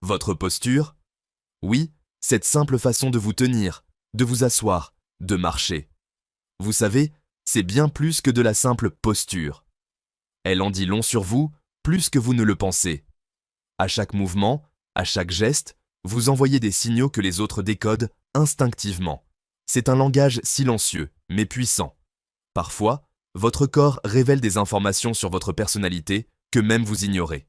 Votre posture? Oui, cette simple façon de vous tenir, de vous asseoir, de marcher. Vous savez, c'est bien plus que de la simple posture. Elle en dit long sur vous, plus que vous ne le pensez. À chaque mouvement, à chaque geste, vous envoyez des signaux que les autres décodent instinctivement. C'est un langage silencieux, mais puissant. Parfois, votre corps révèle des informations sur votre personnalité que même vous ignorez.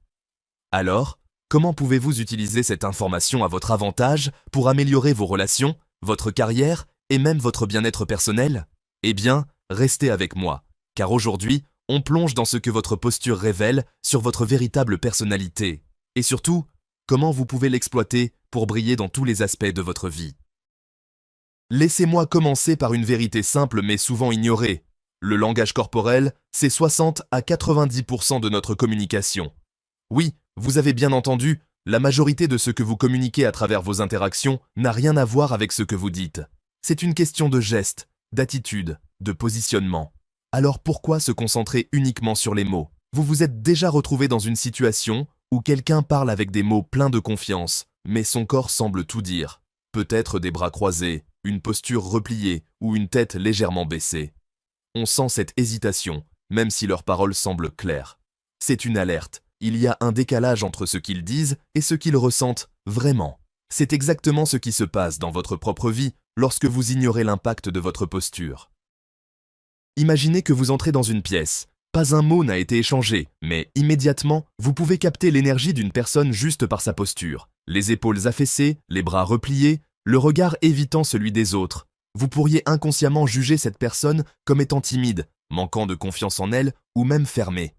Alors, comment pouvez-vous utiliser cette information à votre avantage pour améliorer vos relations, votre carrière et même votre bien-être personnel? Eh bien, restez avec moi, car aujourd'hui, on plonge dans ce que votre posture révèle sur votre véritable personnalité. Et surtout, comment vous pouvez l'exploiter pour briller dans tous les aspects de votre vie. Laissez-moi commencer par une vérité simple mais souvent ignorée. Le langage corporel, c'est 60 à 90% de notre communication. Oui, vous avez bien entendu, la majorité de ce que vous communiquez à travers vos interactions n'a rien à voir avec ce que vous dites. C'est une question de geste, d'attitude, de positionnement. Alors pourquoi se concentrer uniquement sur les mots? Vous vous êtes déjà retrouvé dans une situation où quelqu'un parle avec des mots pleins de confiance, mais son corps semble tout dire. Peut-être des bras croisés, une posture repliée ou une tête légèrement baissée. On sent cette hésitation, même si leurs paroles semblent claires. C'est une alerte. Il y a un décalage entre ce qu'ils disent et ce qu'ils ressentent vraiment. C'est exactement ce qui se passe dans votre propre vie lorsque vous ignorez l'impact de votre posture. Imaginez que vous entrez dans une pièce. Pas un mot n'a été échangé, mais immédiatement, vous pouvez capter l'énergie d'une personne juste par sa posture. Les épaules affaissées, les bras repliés, le regard évitant celui des autres. Vous pourriez inconsciemment juger cette personne comme étant timide, manquant de confiance en elle ou même fermée.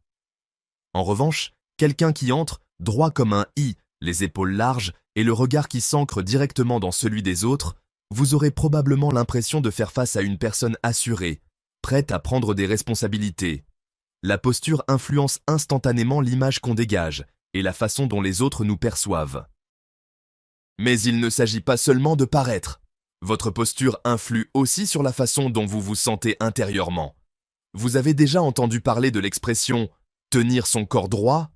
En revanche, quelqu'un qui entre, droit comme un i, les épaules larges et le regard qui s'ancre directement dans celui des autres, vous aurez probablement l'impression de faire face à une personne assurée, prête à prendre des responsabilités. La posture influence instantanément l'image qu'on dégage et la façon dont les autres nous perçoivent. Mais il ne s'agit pas seulement de paraître. Votre posture influe aussi sur la façon dont vous vous sentez intérieurement. Vous avez déjà entendu parler de l'expression « tenir son corps droit ».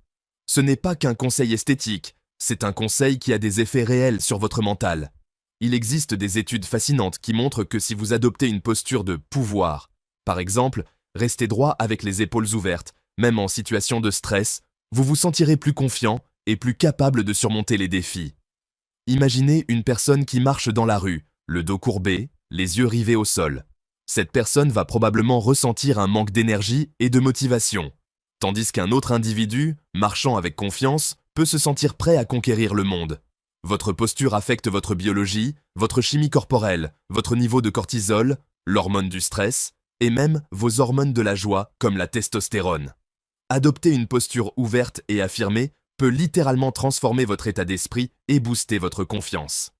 Ce n'est pas qu'un conseil esthétique, c'est un conseil qui a des effets réels sur votre mental. Il existe des études fascinantes qui montrent que si vous adoptez une posture de pouvoir, par exemple, restez droit avec les épaules ouvertes, même en situation de stress, vous vous sentirez plus confiant et plus capable de surmonter les défis. Imaginez une personne qui marche dans la rue, le dos courbé, les yeux rivés au sol. Cette personne va probablement ressentir un manque d'énergie et de motivation, tandis qu'un autre individu, marchant avec confiance, peut se sentir prêt à conquérir le monde. Votre posture affecte votre biologie, votre chimie corporelle, votre niveau de cortisol, l'hormone du stress, et même vos hormones de la joie comme la testostérone. Adopter une posture ouverte et affirmée peut littéralement transformer votre état d'esprit et booster votre confiance.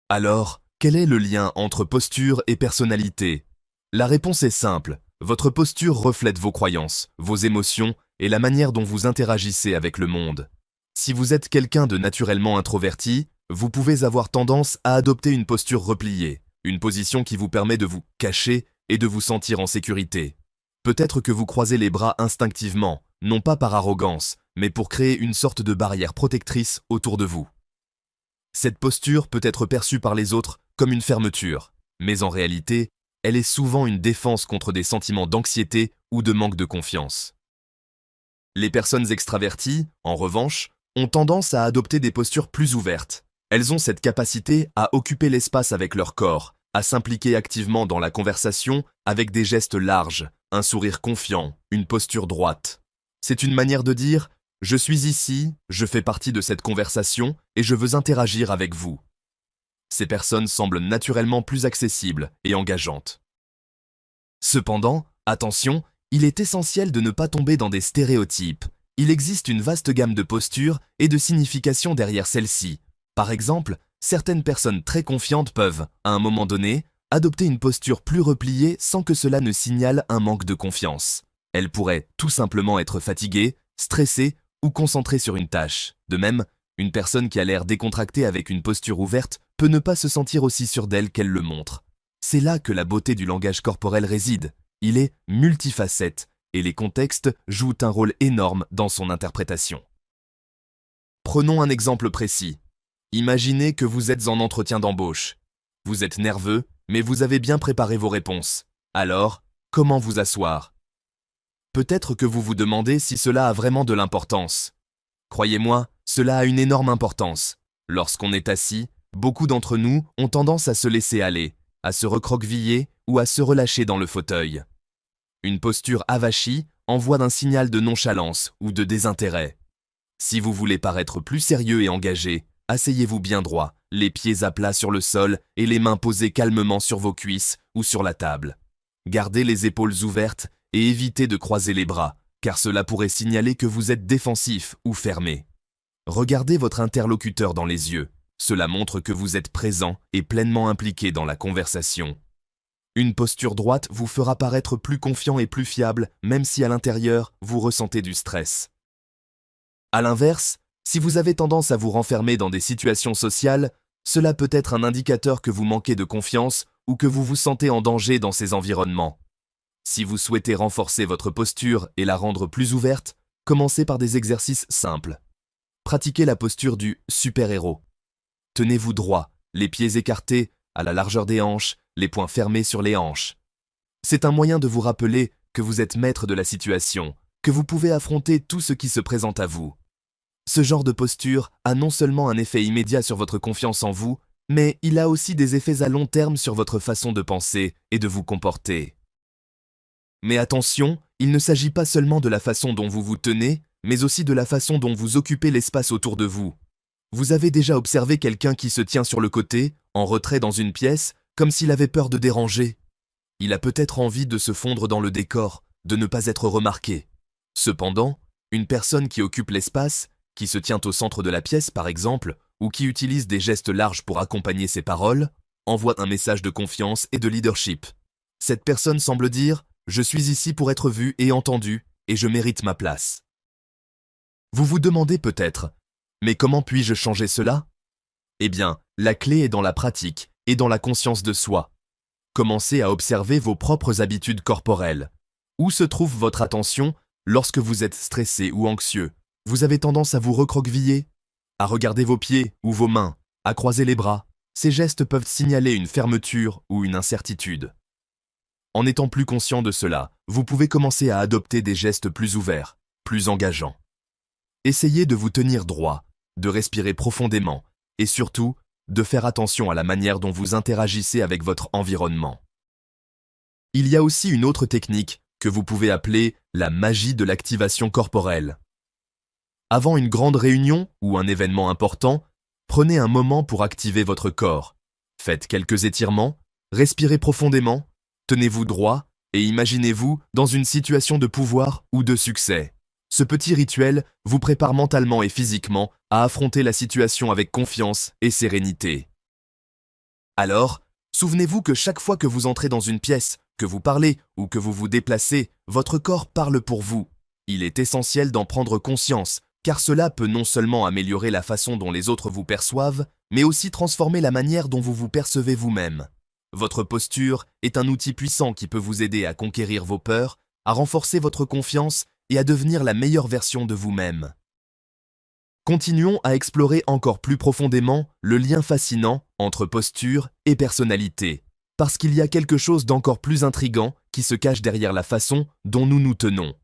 Alors, quel est le lien entre posture et personnalité? La réponse est simple. Votre posture reflète vos croyances, vos émotions et la manière dont vous interagissez avec le monde. Si vous êtes quelqu'un de naturellement introverti, vous pouvez avoir tendance à adopter une posture repliée, une position qui vous permet de vous cacher et de vous sentir en sécurité. Peut-être que vous croisez les bras instinctivement, non pas par arrogance, mais pour créer une sorte de barrière protectrice autour de vous. Cette posture peut être perçue par les autres comme une fermeture, mais en réalité, elle est souvent une défense contre des sentiments d'anxiété ou de manque de confiance. Les personnes extraverties, en revanche, ont tendance à adopter des postures plus ouvertes. Elles ont cette capacité à occuper l'espace avec leur corps, à s'impliquer activement dans la conversation avec des gestes larges, un sourire confiant, une posture droite. C'est une manière de dire « Je suis ici, je fais partie de cette conversation et je veux interagir avec vous ». Ces personnes semblent naturellement plus accessibles et engageantes. Cependant, attention, il est essentiel de ne pas tomber dans des stéréotypes. Il existe une vaste gamme de postures et de significations derrière celles-ci. Par exemple, certaines personnes très confiantes peuvent, à un moment donné, adopter une posture plus repliée sans que cela ne signale un manque de confiance. Elles pourraient tout simplement être fatiguées, stressées ou concentrées sur une tâche. De même, une personne qui a l'air décontractée avec une posture ouverte peut ne pas se sentir aussi sûre d'elle qu'elle le montre. C'est là que la beauté du langage corporel réside. Il est multifacette et les contextes jouent un rôle énorme dans son interprétation. Prenons un exemple précis. Imaginez que vous êtes en entretien d'embauche. Vous êtes nerveux, mais vous avez bien préparé vos réponses. Alors, comment vous asseoir? Peut-être que vous vous demandez si cela a vraiment de l'importance. Croyez-moi, cela a une énorme importance. Lorsqu'on est assis, beaucoup d'entre nous ont tendance à se laisser aller, à se recroqueviller ou à se relâcher dans le fauteuil. Une posture avachie envoie un signal de nonchalance ou de désintérêt. Si vous voulez paraître plus sérieux et engagé, asseyez-vous bien droit, les pieds à plat sur le sol et les mains posées calmement sur vos cuisses ou sur la table. Gardez les épaules ouvertes et évitez de croiser les bras, car cela pourrait signaler que vous êtes défensif ou fermé. Regardez votre interlocuteur dans les yeux. Cela montre que vous êtes présent et pleinement impliqué dans la conversation. Une posture droite vous fera paraître plus confiant et plus fiable, même si à l'intérieur, vous ressentez du stress. À l'inverse, si vous avez tendance à vous renfermer dans des situations sociales, cela peut être un indicateur que vous manquez de confiance ou que vous vous sentez en danger dans ces environnements. Si vous souhaitez renforcer votre posture et la rendre plus ouverte, commencez par des exercices simples. Pratiquez la posture du super-héros. Tenez-vous droit, les pieds écartés, à la largeur des hanches, les poings fermés sur les hanches. C'est un moyen de vous rappeler que vous êtes maître de la situation, que vous pouvez affronter tout ce qui se présente à vous. Ce genre de posture a non seulement un effet immédiat sur votre confiance en vous, mais il a aussi des effets à long terme sur votre façon de penser et de vous comporter. Mais attention, il ne s'agit pas seulement de la façon dont vous vous tenez, mais aussi de la façon dont vous occupez l'espace autour de vous. Vous avez déjà observé quelqu'un qui se tient sur le côté, en retrait dans une pièce, comme s'il avait peur de déranger. Il a peut-être envie de se fondre dans le décor, de ne pas être remarqué. Cependant, une personne qui occupe l'espace, qui se tient au centre de la pièce par exemple, ou qui utilise des gestes larges pour accompagner ses paroles, envoie un message de confiance et de leadership. Cette personne semble dire « Je suis ici pour être vu et entendu, et je mérite ma place ». Vous vous demandez peut-être « Mais comment puis-je changer cela ?» Eh bien, la clé est dans la pratique et dans la conscience de soi. Commencez à observer vos propres habitudes corporelles. Où se trouve votre attention lorsque vous êtes stressé ou anxieux? Vous avez tendance à vous recroqueviller, à regarder vos pieds ou vos mains, à croiser les bras. Ces gestes peuvent signaler une fermeture ou une incertitude. En étant plus conscient de cela, vous pouvez commencer à adopter des gestes plus ouverts, plus engageants. Essayez de vous tenir droit, de respirer profondément et surtout, de faire attention à la manière dont vous interagissez avec votre environnement. Il y a aussi une autre technique que vous pouvez appeler la magie de l'activation corporelle. Avant une grande réunion ou un événement important, prenez un moment pour activer votre corps. Faites quelques étirements, respirez profondément, tenez-vous droit et imaginez-vous dans une situation de pouvoir ou de succès. Ce petit rituel vous prépare mentalement et physiquement à affronter la situation avec confiance et sérénité. Alors, souvenez-vous que chaque fois que vous entrez dans une pièce, que vous parlez ou que vous vous déplacez, votre corps parle pour vous. Il est essentiel d'en prendre conscience, car cela peut non seulement améliorer la façon dont les autres vous perçoivent, mais aussi transformer la manière dont vous vous percevez vous-même. Votre posture est un outil puissant qui peut vous aider à conquérir vos peurs, à renforcer votre confiance et à devenir la meilleure version de vous-même. Continuons à explorer encore plus profondément le lien fascinant entre posture et personnalité, parce qu'il y a quelque chose d'encore plus intrigant qui se cache derrière la façon dont nous nous tenons.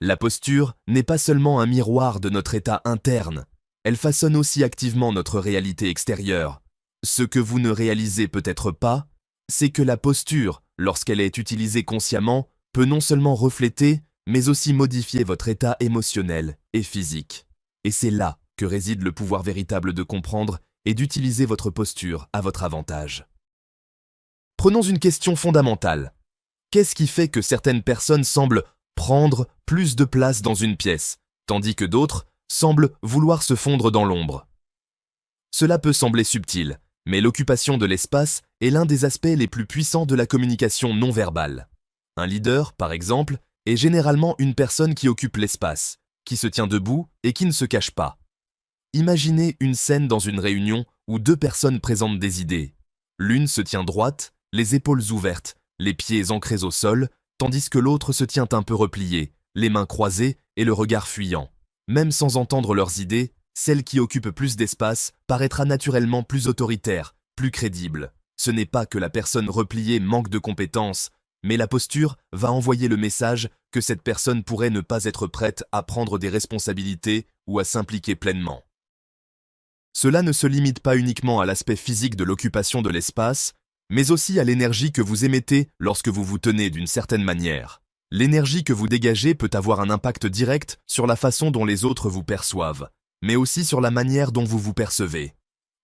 La posture n'est pas seulement un miroir de notre état interne, elle façonne aussi activement notre réalité extérieure. Ce que vous ne réalisez peut-être pas, c'est que la posture, lorsqu'elle est utilisée consciemment, peut non seulement refléter, mais aussi modifier votre état émotionnel et physique. Et c'est là que réside le pouvoir véritable de comprendre et d'utiliser votre posture à votre avantage. Prenons une question fondamentale. Qu'est-ce qui fait que certaines personnes semblent prendre plus de place dans une pièce, tandis que d'autres semblent vouloir se fondre dans l'ombre? Cela peut sembler subtil, mais l'occupation de l'espace est l'un des aspects les plus puissants de la communication non verbale. Un leader, par exemple, est généralement une personne qui occupe l'espace, qui se tient debout et qui ne se cache pas. Imaginez une scène dans une réunion où deux personnes présentent des idées. L'une se tient droite, les épaules ouvertes, les pieds ancrés au sol, tandis que l'autre se tient un peu replié, les mains croisées et le regard fuyant. Même sans entendre leurs idées, celle qui occupe plus d'espace paraîtra naturellement plus autoritaire, plus crédible. Ce n'est pas que la personne repliée manque de compétences, mais la posture va envoyer le message que cette personne pourrait ne pas être prête à prendre des responsabilités ou à s'impliquer pleinement. Cela ne se limite pas uniquement à l'aspect physique de l'occupation de l'espace, mais aussi à l'énergie que vous émettez lorsque vous vous tenez d'une certaine manière. L'énergie que vous dégagez peut avoir un impact direct sur la façon dont les autres vous perçoivent, mais aussi sur la manière dont vous vous percevez.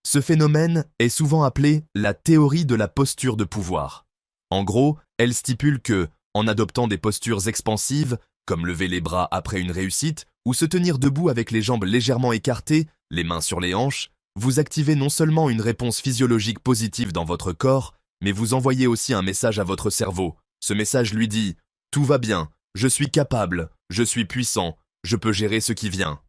Ce phénomène est souvent appelé la théorie de la posture de pouvoir. En gros, elle stipule que, en adoptant des postures expansives, comme lever les bras après une réussite, ou se tenir debout avec les jambes légèrement écartées, les mains sur les hanches, vous activez non seulement une réponse physiologique positive dans votre corps, mais vous envoyez aussi un message à votre cerveau. Ce message lui dit « Tout va bien, je suis capable, je suis puissant, je peux gérer ce qui vient ».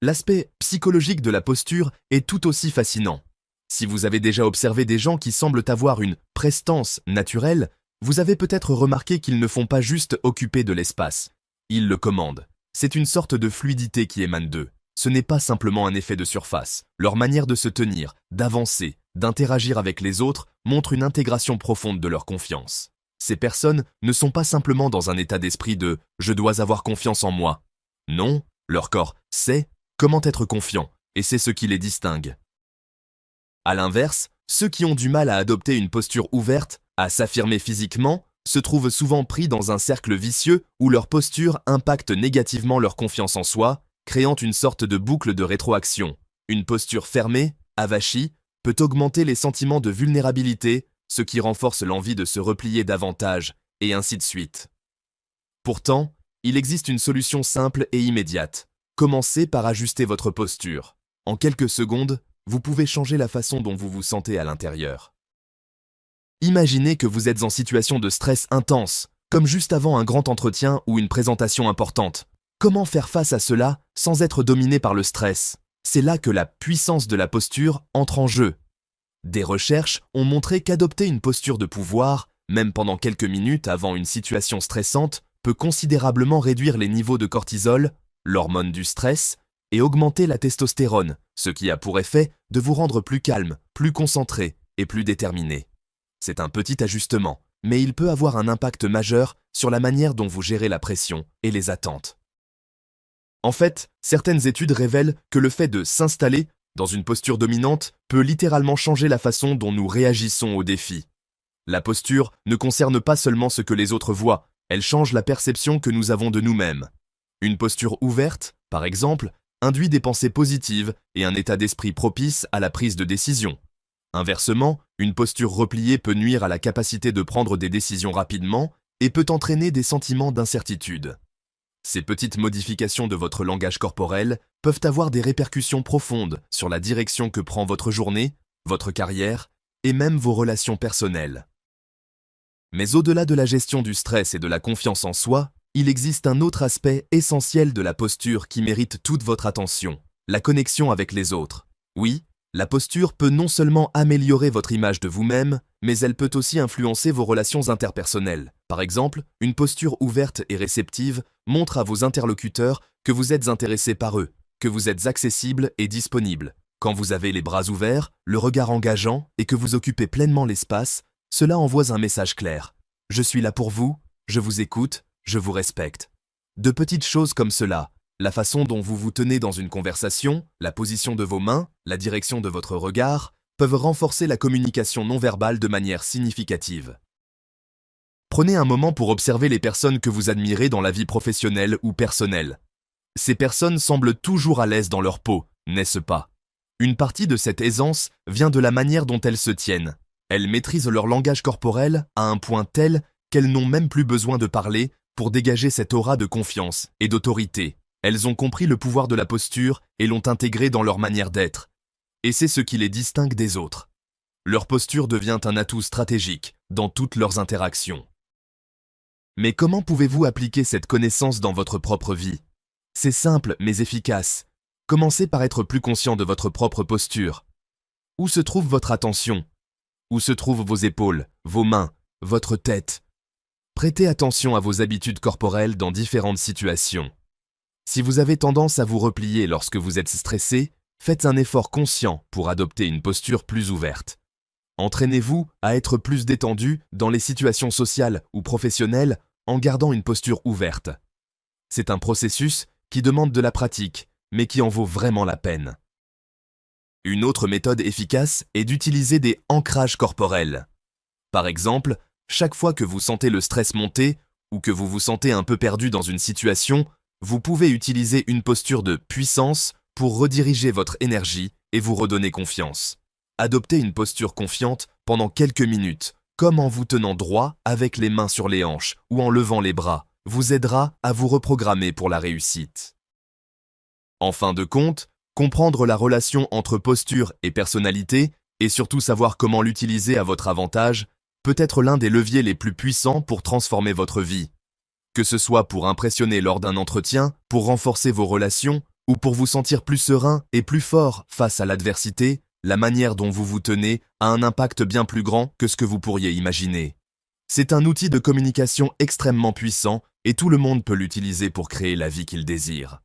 L'aspect psychologique de la posture est tout aussi fascinant. Si vous avez déjà observé des gens qui semblent avoir une prestance naturelle, vous avez peut-être remarqué qu'ils ne font pas juste occuper de l'espace. Ils le commandent. C'est une sorte de fluidité qui émane d'eux. Ce n'est pas simplement un effet de surface. Leur manière de se tenir, d'avancer, d'interagir avec les autres montre une intégration profonde de leur confiance. Ces personnes ne sont pas simplement dans un état d'esprit de « je dois avoir confiance en moi ». Non, leur corps sait comment être confiant, et c'est ce qui les distingue. À l'inverse, ceux qui ont du mal à adopter une posture ouverte, à s'affirmer physiquement, se trouvent souvent pris dans un cercle vicieux où leur posture impacte négativement leur confiance en soi, créant une sorte de boucle de rétroaction. Une posture fermée, avachie, peut augmenter les sentiments de vulnérabilité, ce qui renforce l'envie de se replier davantage, et ainsi de suite. Pourtant, il existe une solution simple et immédiate. Commencez par ajuster votre posture. En quelques secondes, vous pouvez changer la façon dont vous vous sentez à l'intérieur. Imaginez que vous êtes en situation de stress intense, comme juste avant un grand entretien ou une présentation importante. Comment faire face à cela sans être dominé par le stress? C'est là que la puissance de la posture entre en jeu. Des recherches ont montré qu'adopter une posture de pouvoir, même pendant quelques minutes avant une situation stressante, peut considérablement réduire les niveaux de cortisol, l'hormone du stress, et augmenter la testostérone, ce qui a pour effet de vous rendre plus calme, plus concentré et plus déterminé. C'est un petit ajustement, mais il peut avoir un impact majeur sur la manière dont vous gérez la pression et les attentes. En fait, certaines études révèlent que le fait de s'installer dans une posture dominante peut littéralement changer la façon dont nous réagissons aux défis. La posture ne concerne pas seulement ce que les autres voient, elle change la perception que nous avons de nous-mêmes. Une posture ouverte, par exemple, induit des pensées positives et un état d'esprit propice à la prise de décision. Inversement, une posture repliée peut nuire à la capacité de prendre des décisions rapidement et peut entraîner des sentiments d'incertitude. Ces petites modifications de votre langage corporel peuvent avoir des répercussions profondes sur la direction que prend votre journée, votre carrière et même vos relations personnelles. Mais au-delà de la gestion du stress et de la confiance en soi, il existe un autre aspect essentiel de la posture qui mérite toute votre attention, la connexion avec les autres. Oui, la posture peut non seulement améliorer votre image de vous-même, mais elle peut aussi influencer vos relations interpersonnelles. Par exemple, une posture ouverte et réceptive montre à vos interlocuteurs que vous êtes intéressé par eux, que vous êtes accessible et disponible. Quand vous avez les bras ouverts, le regard engageant et que vous occupez pleinement l'espace, cela envoie un message clair. Je suis là pour vous, je vous écoute, je vous respecte. De petites choses comme cela, la façon dont vous vous tenez dans une conversation, la position de vos mains, la direction de votre regard, peuvent renforcer la communication non verbale de manière significative. Prenez un moment pour observer les personnes que vous admirez dans la vie professionnelle ou personnelle. Ces personnes semblent toujours à l'aise dans leur peau, n'est-ce pas? Une partie de cette aisance vient de la manière dont elles se tiennent. Elles maîtrisent leur langage corporel à un point tel qu'elles n'ont même plus besoin de parler pour dégager cette aura de confiance et d'autorité. Elles ont compris le pouvoir de la posture et l'ont intégré dans leur manière d'être. Et c'est ce qui les distingue des autres. Leur posture devient un atout stratégique dans toutes leurs interactions. Mais comment pouvez-vous appliquer cette connaissance dans votre propre vie? C'est simple mais efficace. Commencez par être plus conscient de votre propre posture. Où se trouve votre attention? Où se trouvent vos épaules, vos mains, votre tête? Prêtez attention à vos habitudes corporelles dans différentes situations. Si vous avez tendance à vous replier lorsque vous êtes stressé, faites un effort conscient pour adopter une posture plus ouverte. Entraînez-vous à être plus détendu dans les situations sociales ou professionnelles en gardant une posture ouverte. C'est un processus qui demande de la pratique, mais qui en vaut vraiment la peine. Une autre méthode efficace est d'utiliser des ancrages corporels. Par exemple, chaque fois que vous sentez le stress monter ou que vous vous sentez un peu perdu dans une situation, vous pouvez utiliser une posture de puissance pour rediriger votre énergie et vous redonner confiance. Adoptez une posture confiante pendant quelques minutes, comme en vous tenant droit avec les mains sur les hanches ou en levant les bras, vous aidera à vous reprogrammer pour la réussite. En fin de compte, comprendre la relation entre posture et personnalité, et surtout savoir comment l'utiliser à votre avantage, peut être l'un des leviers les plus puissants pour transformer votre vie. Que ce soit pour impressionner lors d'un entretien, pour renforcer vos relations, ou pour vous sentir plus serein et plus fort face à l'adversité, la manière dont vous vous tenez a un impact bien plus grand que ce que vous pourriez imaginer. C'est un outil de communication extrêmement puissant et tout le monde peut l'utiliser pour créer la vie qu'il désire.